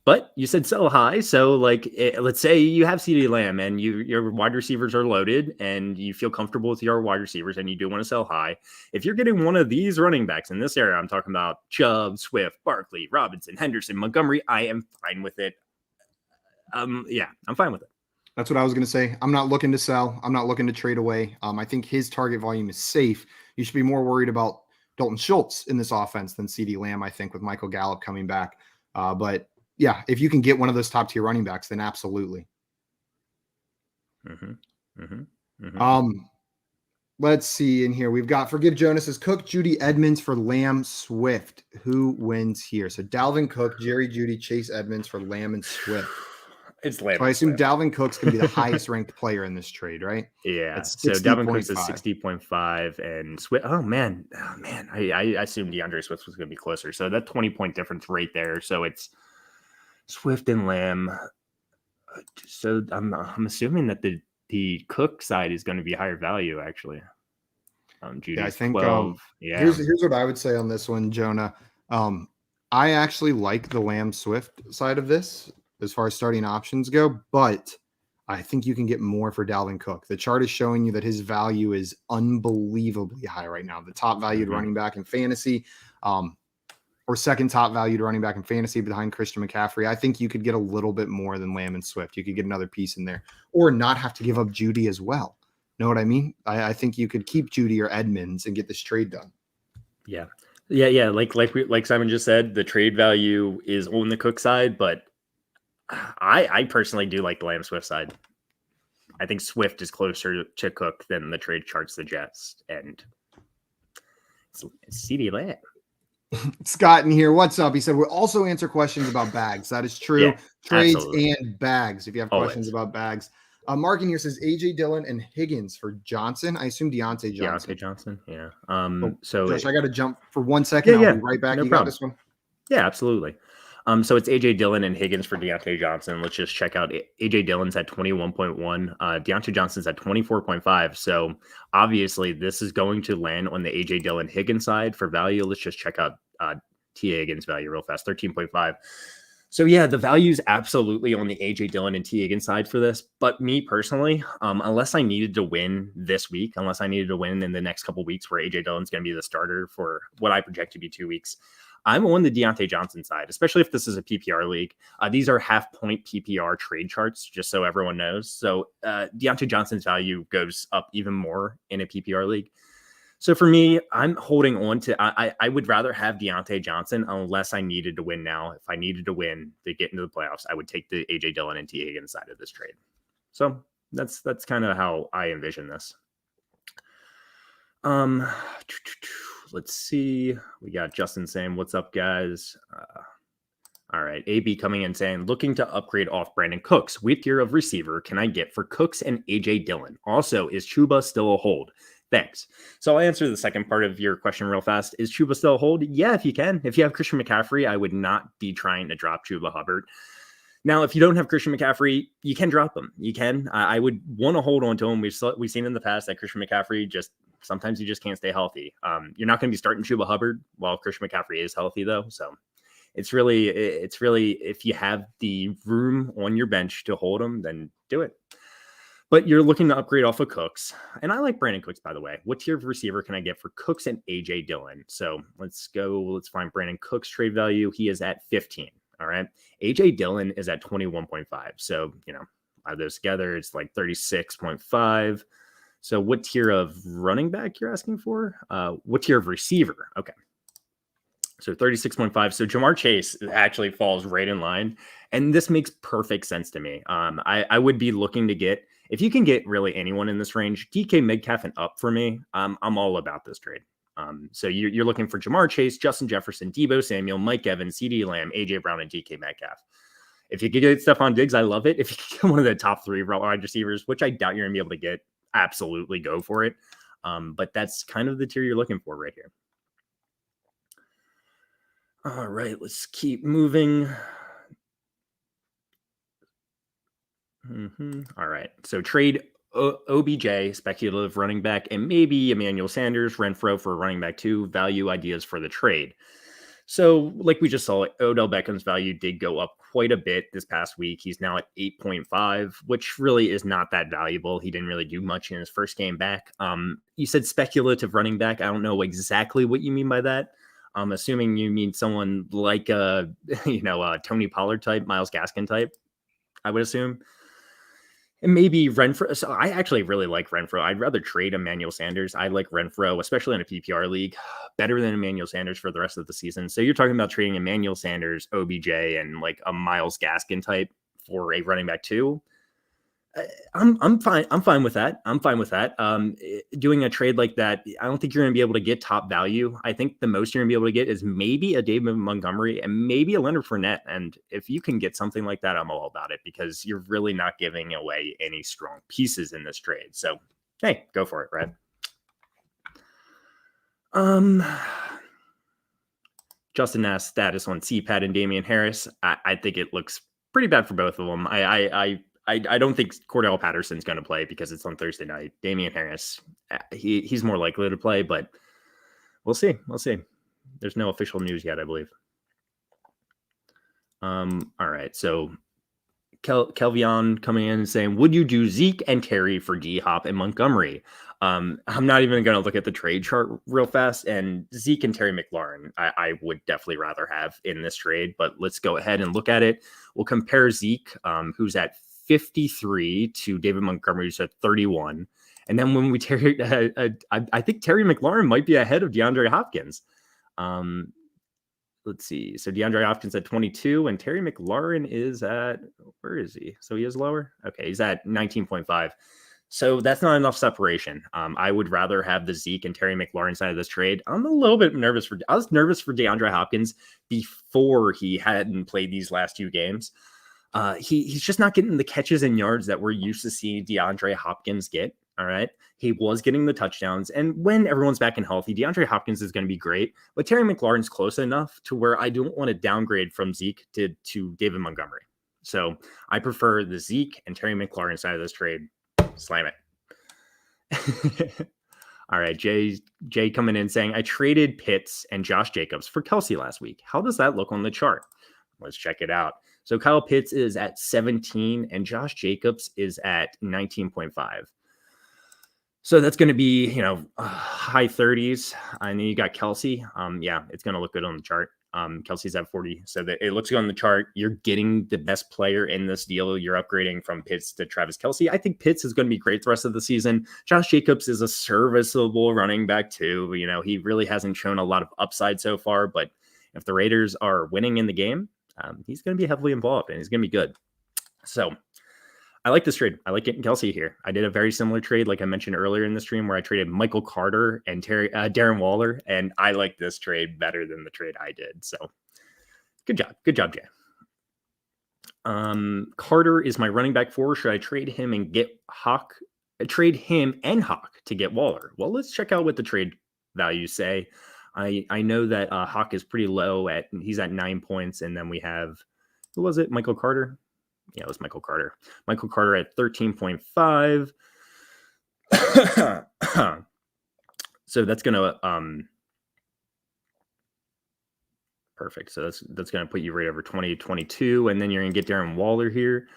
But you said sell high. So let's say you have CeeDee Lamb and your wide receivers are loaded and you feel comfortable with your wide receivers and you do want to sell high. If you're getting one of these running backs in this area, I'm talking about Chubb, Swift, Barkley, Robinson, Henderson, Montgomery, I am fine with it. I'm fine with it. That's what I was going to say. I'm not looking to sell. I'm not looking to trade away. I think his target volume is safe. You should be more worried about Dalton Schultz in this offense than CeeDee Lamb, I think, with Michael Gallup coming back. But yeah, if you can get one of those top tier running backs, then absolutely. Let's see in here. We've got Forgive Jonas says Cook, Judy, Edmonds for Lamb, Swift. Who wins here? So Dalvin Cook, Jerry Judy, Chase Edmonds for Lamb and Swift. It's Lamb. So I assume Dalvin Cook's going to be the highest ranked player in this trade, right? Yeah. So Dalvin Cook's is 60.5 and Swift. Oh man. I assumed DeAndre Swift was going to be closer. So that 20-point difference right there. So it's Swift and Lamb. So I'm assuming that the Cook side is going to be higher value actually. Judy's I think 12. Here's what I would say on this one, Jonah. I actually like the Lamb Swift side of this as far as starting options go, but I think you can get more for Dalvin Cook. The chart is showing you that his value is unbelievably high right now. The top valued running back in fantasy, or second top valued running back in fantasy behind Christian McCaffrey. I think you could get a little bit more than Lamb and Swift. You could get another piece in there or not have to give up Judy as well. Know what I mean? I think you could keep Judy or Edmonds and get this trade done. Yeah. Like Simon just said, the trade value is on the Cook side, but I personally do like the Lamb Swift side. I think Swift is closer to Cook than the trade chart suggests, and it's CeeDee Lamb. Scott in here, what's up? He said we'll also answer questions about bags. That is true. Yeah, trades absolutely. And bags. If you have questions about bags. Mark in here says AJ Dillon and Higgins for Johnson. I assume Deontay Johnson. Yeah. So Josh, I got to jump for 1 second. I'll be right back. No you problem. Got this one? Yeah, absolutely. So it's AJ Dillon and Higgins for Deontay Johnson. Let's just check out AJ Dillon's at 21.1. Deontay Johnson's at 24.5. So obviously this is going to land on the AJ Dillon Higgins side for value. Let's just check out T. Higgins value real fast, 13.5. So yeah, the value is absolutely on the AJ Dillon and T. Higgins side for this. But me personally, unless I needed to win this week, unless I needed to win in the next couple of weeks where AJ Dillon's going to be the starter for what I project to be 2 weeks, I'm on the Deontay Johnson side, especially if this is a PPR league. These are half-point PPR trade charts, just so everyone knows. So Deontay Johnson's value goes up even more in a PPR league. So for me, I'm holding on to, I would rather have Deontay Johnson unless I needed to win now. If I needed to win to get into the playoffs, I would take the AJ Dillon and T. Higgins side of this trade. So that's kind of how I envision this. Let's see. We got Justin saying, what's up, guys? All right. AB coming in saying, looking to upgrade off Brandon Cooks. What tier of receiver can I get for Cooks and AJ Dillon? Also, is Chuba still a hold? Thanks. So I'll answer the second part of your question real fast. Is Chuba still a hold? Yeah, if you can. If you have Christian McCaffrey, I would not be trying to drop Chuba Hubbard. Now, if you don't have Christian McCaffrey, you can drop him. You can. I would want to hold on to him. We've seen in the past that Christian McCaffrey sometimes you just can't stay healthy. You're not going to be starting Chuba Hubbard while Christian McCaffrey is healthy, though. So it's really if you have the room on your bench to hold him, then do it. But you're looking to upgrade off of Cooks. And I like Brandon Cooks, by the way. What tier of receiver can I get for Cooks and AJ Dillon? So let's find Brandon Cooks trade value. He is at 15. All right. AJ Dillon is at 21.5. So, add those together, it's like 36.5. So what tier of running back you're asking for? What tier of receiver? Okay. So 36.5. So Jamar Chase actually falls right in line. And this makes perfect sense to me. I would be looking to get, if you can get really anyone in this range, DK Metcalf and up for me, I'm all about this trade. So you're looking for Jamar Chase, Justin Jefferson, Deebo Samuel, Mike Evans, CeeDee Lamb, AJ Brown, and DK Metcalf. If you could get Stephon Diggs, I love it. If you could get one of the top 3 wide receivers, which I doubt you're going to be able to get, absolutely go for it. But that's kind of the tier you're looking for right here. All right, let's keep moving. All right, so trade OBJ, speculative running back, and maybe Emmanuel Sanders, Renfro for running back 2, value ideas for the trade. So like we just saw, Odell Beckham's value did go up quite a bit this past week. He's now at 8.5, which really is not that valuable. He didn't really do much in his first game back. You said speculative running back. I don't know exactly what you mean by that. I'm assuming you mean someone like a Tony Pollard type, Myles Gaskin type, I would assume. And maybe Renfro. So I actually really like Renfro. I'd rather trade Emmanuel Sanders. I like Renfro, especially in a PPR league, better than Emmanuel Sanders for the rest of the season. So you're talking about trading Emmanuel Sanders, OBJ, and like a Myles Gaskin type for a running back 2. I'm fine. I'm fine with that. Doing a trade like that, I don't think you're going to be able to get top value. I think the most you're going to be able to get is maybe a David Montgomery and maybe a Leonard Fournette. And if you can get something like that, I'm all about it because you're really not giving away any strong pieces in this trade. So, hey, go for it, right? Justin asked status on CPAT and Damian Harris. I think it looks pretty bad for both of them. I don't think Cordell Patterson's going to play because it's on Thursday night. Damian Harris, he's more likely to play, but we'll see. There's no official news yet, I believe. All right. So Kelvion coming in and saying, would you do Zeke and Terry for D-Hop and Montgomery? I'm not even going to look at the trade chart real fast. And Zeke and Terry McLaurin, I would definitely rather have in this trade, but let's go ahead and look at it. We'll compare Zeke, who's at 53 to David Montgomery, who's at 31. And then when we I think Terry McLaurin might be ahead of DeAndre Hopkins. Let's see. So DeAndre Hopkins at 22 and Terry McLaurin is at, where is he? So he is lower. Okay. He's at 19.5. So that's not enough separation. I would rather have the Zeke and Terry McLaurin side of this trade. I was nervous for DeAndre Hopkins before he hadn't played these last 2 games. He's just not getting the catches and yards that we're used to seeing DeAndre Hopkins get. All right. He was getting the touchdowns. And when everyone's back and healthy, DeAndre Hopkins is going to be great. But Terry McLaurin's close enough to where I don't want to downgrade from Zeke to David Montgomery. So I prefer the Zeke and Terry McLaurin side of this trade. Slam it. All right. Jay coming in saying, I traded Pitts and Josh Jacobs for Kelsey last week. How does that look on the chart? Let's check it out. So Kyle Pitts is at 17 and Josh Jacobs is at 19.5. So that's going to be, high 30s. And then you got Kelsey. Yeah, it's going to look good on the chart. Kelsey's at 40. So that it looks good on the chart. You're getting the best player in this deal. You're upgrading from Pitts to Travis Kelce. I think Pitts is going to be great the rest of the season. Josh Jacobs is a serviceable running back too. You know, he really hasn't shown a lot of upside so far, but if the Raiders are winning in the game, he's going to be heavily involved and he's going to be good. So I like this trade. I like getting Kelsey here. I did a very similar trade, like I mentioned earlier in the stream, where I traded Michael Carter and Darren Waller, and I like this trade better than the trade I did. So good job, Jay. Carter is my running back 4. Should I trade him and get Hawk? Trade him and Hawk to get Waller? Well, let's check out what the trade values say. I know that Hawk is pretty low he's at 9 points, and then we have, who was it? Michael Carter. Yeah, it was Michael Carter. Michael Carter at 13.5. So that's going to perfect. So that's going to put you right over 2022, and then you're going to get Darren Waller here.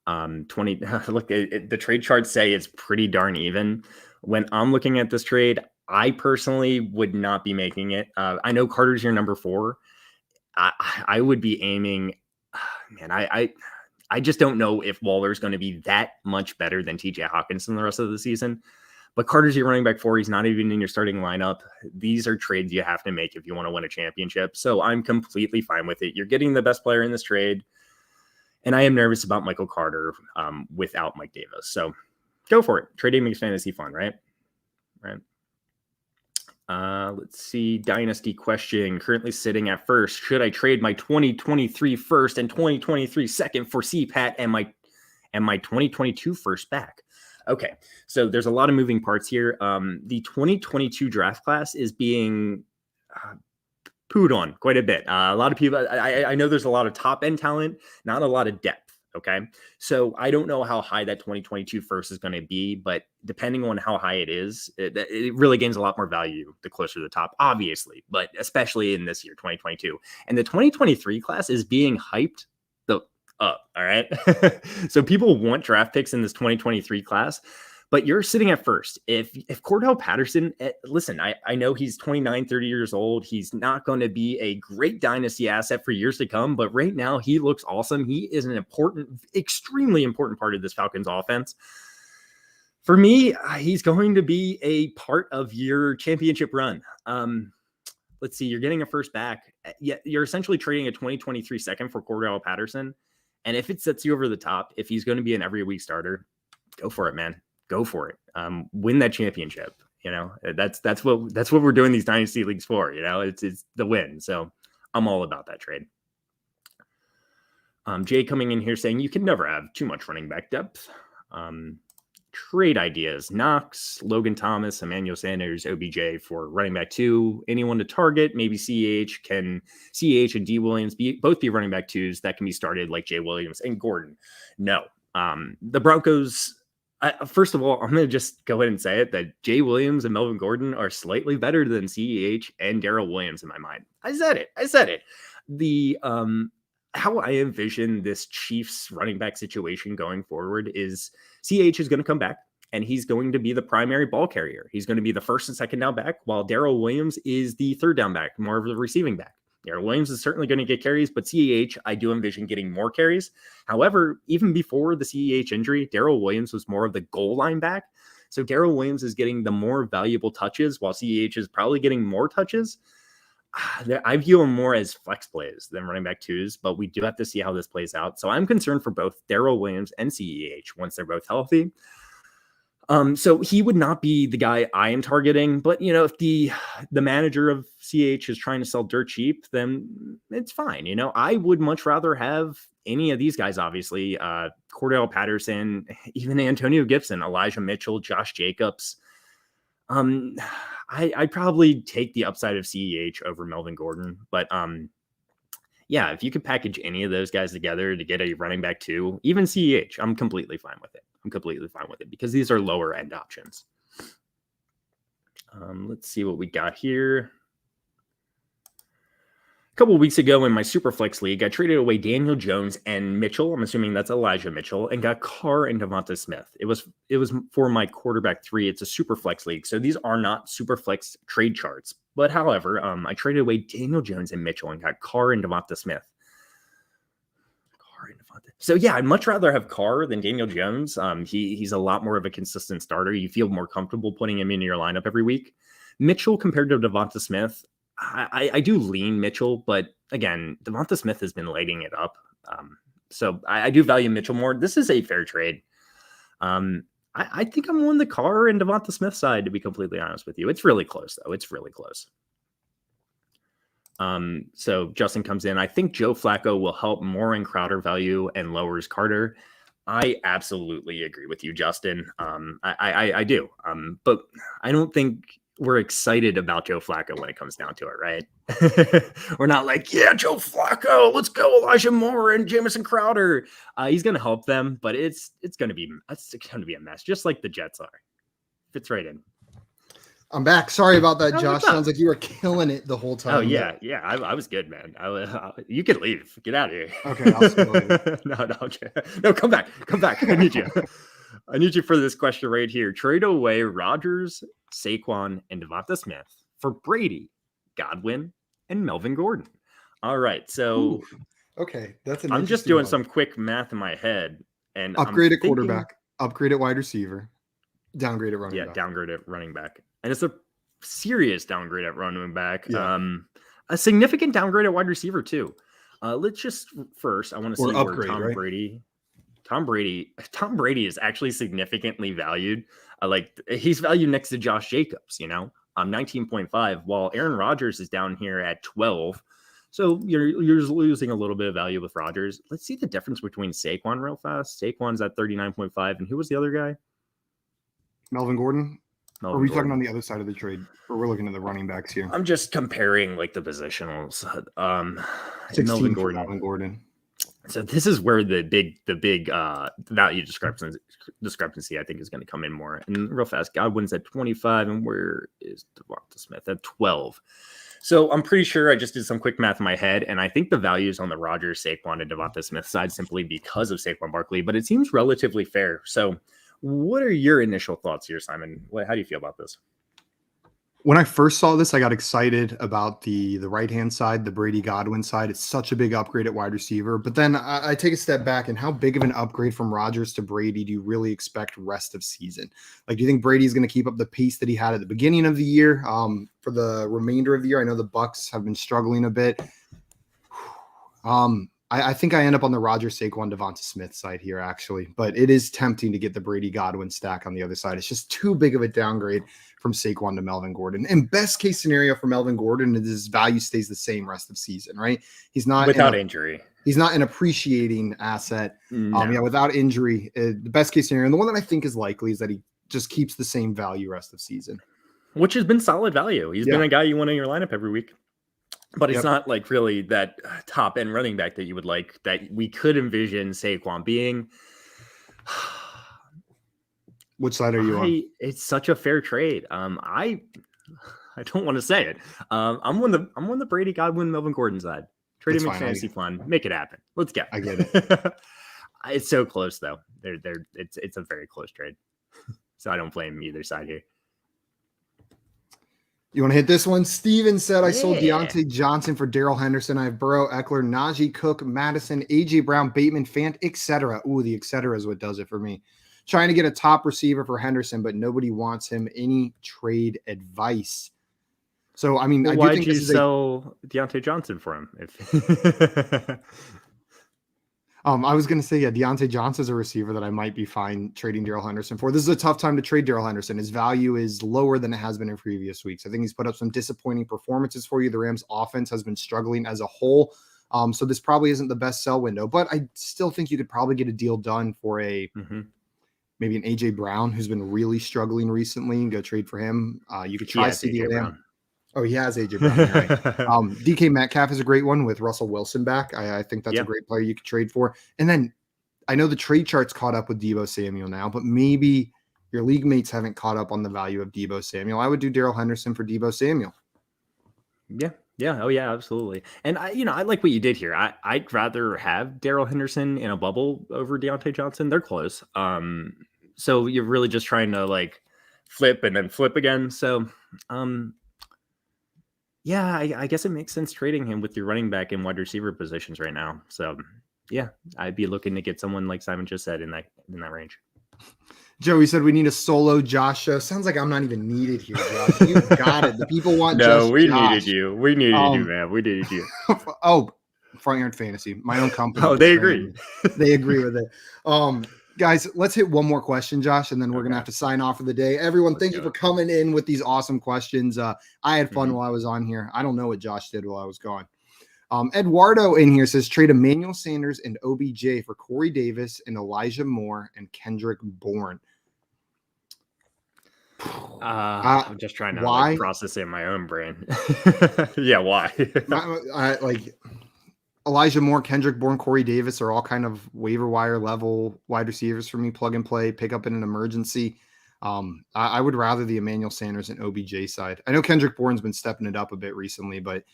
20. Look, the trade charts say it's pretty darn even. When I'm looking at this trade, I personally would not be making it. I know Carter's your number 4. I would be aiming. Man, I just don't know if Waller's going to be that much better than TJ Hawkinson the rest of the season. But Carter's your running back 4. He's not even in your starting lineup. These are trades you have to make if you want to win a championship. So I'm completely fine with it. You're getting the best player in this trade. And I am nervous about Michael Carter without Mike Davis. So go for it. Trading makes fantasy fun, right? Right. Let's see. Dynasty question. Currently sitting at first. Should I trade my 2023 first and 2023 second for CPAT and my 2022 first back? Okay. So there's a lot of moving parts here. The 2022 draft class is being pooed on quite a bit. A lot of people, I know there's a lot of top end talent, not a lot of depth. Okay. So I don't know how high that 2022 first is going to be, but depending on how high it is, it really gains a lot more value the closer to the top, obviously, but especially in this year, 2022. And the 2023 class is being hyped up. All right. So people want draft picks in this 2023 class, but you're sitting at first. If Cordell Patterson, listen, I know he's 29, 30 years old. He's not going to be a great dynasty asset for years to come, but right now he looks awesome. He is an extremely important part of this Falcons offense. For me, he's going to be a part of your championship run. Let's see, you're getting a first back. You're essentially trading a 2023 second for Cordell Patterson. And if it sets you over the top, if he's going to be an every week starter, go for it, man. Go for it. Win that championship. You know, that's what we're doing these dynasty leagues for. You know, it's the win. So I'm all about that trade. Jay coming in here saying you can never have too much running back depth. Trade ideas: Knox, Logan Thomas, Emmanuel Sanders, OBJ for running back 2. Anyone to target? Maybe CH and D Williams both be running back 2s that can be started like Jay Williams and Gordon. No, the Broncos. First of all, I'm going to just go ahead and say it that Jay Williams and Melvin Gordon are slightly better than CEH and Darrell Williams in my mind. I said it. The how I envision this Chiefs running back situation going forward is CH is going to come back and he's going to be the primary ball carrier. He's going to be the first and second down back, while Darrell Williams is the third down back, more of the receiving back. Darrell Williams is certainly going to get carries, but CEH, I do envision getting more carries. However, even before the CEH injury, Darrell Williams was more of the goal line back. So Darrell Williams is getting the more valuable touches, while CEH is probably getting more touches. I view them more as flex plays than running back 2s, but we do have to see how this plays out. So I'm concerned for both Darrell Williams and CEH once they're both healthy. So he would not be the guy I am targeting, but you know, if the manager of CH is trying to sell dirt cheap, then it's fine. You know, I would much rather have any of these guys, obviously, Cordell Patterson, even Antonio Gibson, Elijah Mitchell, Josh Jacobs. I'd probably take the upside of CEH over Melvin Gordon, but yeah, if you could package any of those guys together to get a running back 2, even CEH, I'm completely fine with it. Because these are lower end options. Let's see what we got here. A couple of weeks ago in my Superflex league, I traded away Daniel Jones and Mitchell. I'm assuming that's Elijah Mitchell, and got Carr and Devonta Smith. It was for my quarterback 3. It's a Superflex league, so these are not Superflex trade charts. But however, I traded away Daniel Jones and Mitchell and got Carr and Devonta Smith. So yeah, I'd much rather have Carr than Daniel Jones. He's a lot more of a consistent starter. You feel more comfortable putting him in your lineup every week. Mitchell compared to Devonta Smith, I do lean Mitchell, but again, Devonta Smith has been lighting it up. So I do value Mitchell more. This is a fair trade. I think I'm on the Carr and Devonta Smith side, to be completely honest with you. It's really close, though. It's really close. So Justin comes in. I think Joe Flacco will help more in Crowder value and lowers Carter. I absolutely agree with you, Justin. I do. But I don't think we're excited about Joe Flacco when it comes down to it, right? We're not like, yeah, Joe Flacco, let's go Elijah Moore and Jamison Crowder. He's going to help them, but it's going to be a mess, just like the Jets are. Fits right in. I'm back. Sorry about that, Josh. Sounds like you were killing it the whole time. Oh, yeah. Yeah. I was good, man. You can leave. Get out of here. Okay. I'll see you later. No, come back. I need you. I need you for this question right here. Trade away Rodgers, Saquon, and Devonta Smith for Brady, Godwin, and Melvin Gordon. All right. So, ooh, okay. I'm just doing some quick math in my head. And upgrade at quarterback, upgrade at wide receiver, downgrade at running back. Yeah, downgrade at running back. And it's a serious downgrade at running back. Yeah. A significant downgrade at wide receiver too. Let's just first, I want to see upgrade, where Tom Brady is actually significantly valued. He's valued next to Josh Jacobs, 19.5, while Aaron Rodgers is down here at 12. So you're losing a little bit of value with Rodgers. Let's see the difference between Saquon real fast. Saquon's at 39.5, and who was the other guy? Melvin Gordon. Are we talking on the other side of the trade, or we're looking at the running backs here? I'm just comparing the positionals. 16 Melvin for Melvin Gordon. So this is where the big value discrepancy I think is going to come in more. And real fast, Godwin's at 25, and where is Devonta Smith at 12? So I'm pretty sure I just did some quick math in my head, and I think the value is on the Rodgers, Saquon, and Devonta Smith side simply because of Saquon Barkley, but it seems relatively fair. So what are your initial thoughts here, Simon? How do you feel about this? When I first saw this, I got excited about the right-hand side, the Brady Godwin side. It's such a big upgrade at wide receiver. But then I take a step back, and how big of an upgrade from Rodgers to Brady do you really expect rest of season? Do you think Brady's going to keep up the pace that he had at the beginning of the year for the remainder of the year? I know the Bucs have been struggling a bit. I think I end up on the Rodgers, Saquon, Devonta Smith side here, actually. But it is tempting to get the Brady Godwin stack on the other side. It's just too big of a downgrade from Saquon to Melvin Gordon. And best case scenario for Melvin Gordon is his value stays the same rest of season, right? He's not without injury. He's not an appreciating asset. No. Without injury, the best case scenario, and the one that I think is likely, is that he just keeps the same value rest of season. Which has been solid value. He's been a guy you want in your lineup every week. But it's not really that top end running back that you would like, that we could envision Saquon being. Which side are you on? It's such a fair trade. I don't want to say it. I'm on the Brady Godwin Melvin Gordon side. Trade him in fantasy fun. Make it happen. Let's go. I get it. It's so close though. It's a very close trade. So I don't blame either side here. You want to hit this one? Steven said, I sold Deontay Johnson for Darrell Henderson. I have Burrow, Eckler, Najee, Cook, Madison, A.J. Brown, Bateman, Fant, etc. Ooh, the etc. is what does it for me. Trying to get a top receiver for Henderson, but nobody wants him. Any trade advice? So, I mean, why'd you sell Deontay Johnson for him? I was going to say, Deontay Johnson's a receiver that I might be fine trading Darrell Henderson for. This is a tough time to trade Darrell Henderson. His value is lower than it has been in previous weeks. I think he's put up some disappointing performances for you. The Rams offense has been struggling as a whole. So this probably isn't the best sell window, but I still think you could probably get a deal done for maybe an A.J. Brown, who's been really struggling recently, and go trade for him. You could try CeeDee Lamb. Oh, he has A.J. Brown, right? DK Metcalf is a great one with Russell Wilson back. I think that's a great player you could trade for. And then I know the trade chart's caught up with Deebo Samuel now, but maybe your league mates haven't caught up on the value of Deebo Samuel. I would do Darrell Henderson for Deebo Samuel. Yeah, Yeah. Oh, yeah. Absolutely. And I like what you did here. I'd rather have Darrell Henderson in a bubble over Deontay Johnson. They're close. So you're really just trying to like flip and then flip again. So, yeah, I guess it makes sense trading him with your running back and wide receiver positions right now. So, yeah, I'd be looking to get someone like Simon just said in that range. Joey said we need a solo Josh show. Sounds like I'm not even needed here, Josh. You got it. The people want No, we Josh. needed you. We needed you, man. We needed you. Oh, Front Yard Fantasy, my own company. Oh, they agree. They agree with it. Guys, let's hit one more question, Josh, and then we're gonna have to sign off for the day. Everyone, thank you for coming in with these awesome questions. I had fun while I was on here. I don't know what Josh did while I was gone. Eduardo in here says trade Emmanuel Sanders and OBJ for Corey Davis and Elijah Moore and Kendrick Bourne. I'm just trying to like, process it in my own brain. Yeah, why? Like Elijah Moore, Kendrick Bourne, Corey Davis are all kind of waiver wire level wide receivers for me. Plug and play, pick up in an emergency. I would rather the Emmanuel Sanders and OBJ side. I know Kendrick Bourne's been stepping it up a bit recently, but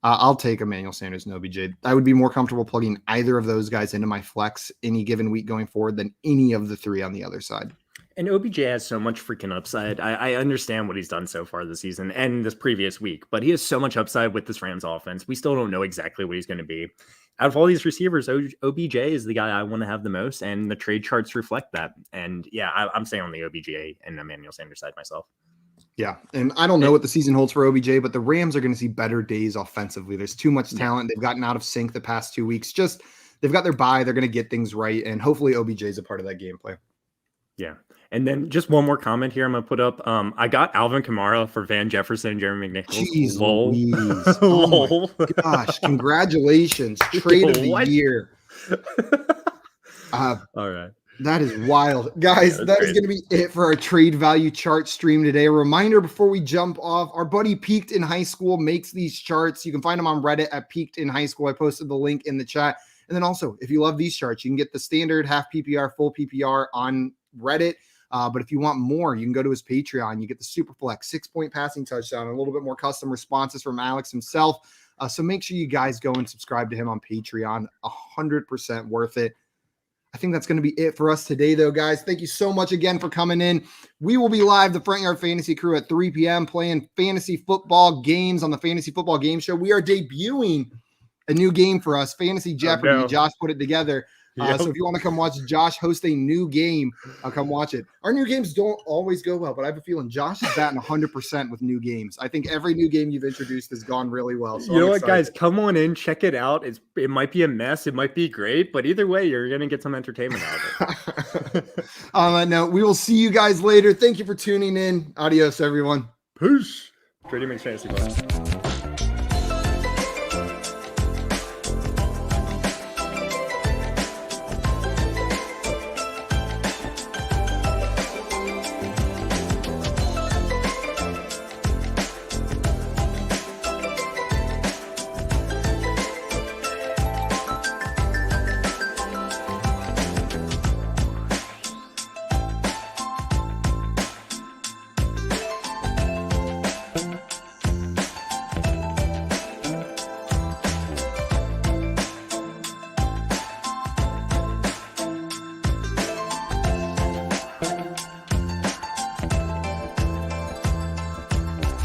I'll take Emmanuel Sanders and OBJ. I would be more comfortable plugging either of those guys into my flex any given week going forward than any of the three on the other side. And OBJ has so much freaking upside. I understand what he's done so far this season and this previous week, but he has so much upside with this Rams offense. We still don't know exactly what he's going to be. Out of all these receivers, OBJ is the guy I want to have the most, and the trade charts reflect that. And yeah, I'm saying on the OBJ and Emmanuel Sanders side myself. Yeah, and I don't know what the season holds for OBJ, but the Rams are going to see better days offensively. There's too much talent. They've gotten out of sync the past 2 weeks. Just they've got their bye. They're going to get things right, and hopefully OBJ is a part of that gameplay. Yeah. And then just one more comment here I'm going to put up. I got Alvin Kamara for Van Jefferson and Jeremy McNichols. Jeez, Louise. Oh my gosh. Congratulations. Trade of the year. All right. That is wild. Guys, that is going to be it for our trade value chart stream today. A reminder before we jump off, our buddy Peaked in High School makes these charts. You can find them on Reddit at Peaked in High School. I posted the link in the chat. And then also, if you love these charts, you can get the standard half PPR, full PPR on Reddit. But if you want more, you can go to his Patreon. You get the super flex 6-point passing touchdown, a little bit more custom responses from Alex himself. So make sure you guys go and subscribe to him on Patreon. 100% worth it. I think that's going to be it for us today, though, guys. Thank you so much again for coming in. We will be live, the Front Yard Fantasy crew, at 3 p.m. playing fantasy football games on the Fantasy Football Game Show. We are debuting a new game for us, Fantasy Jeopardy. Oh, no. Josh put it together. So if you want to come watch Josh host a new game, come watch it. Our new games don't always go well, but I have a feeling Josh is batting 100% with new games. I think every new game you've introduced has gone really well. So you know what, guys? Come on in, check it out. It might be a mess. It might be great, but either way, you're going to get some entertainment out of it. On that note, we will see you guys later. Thank you for tuning in. Adios, everyone. Peace. Trading makes fantasy fun.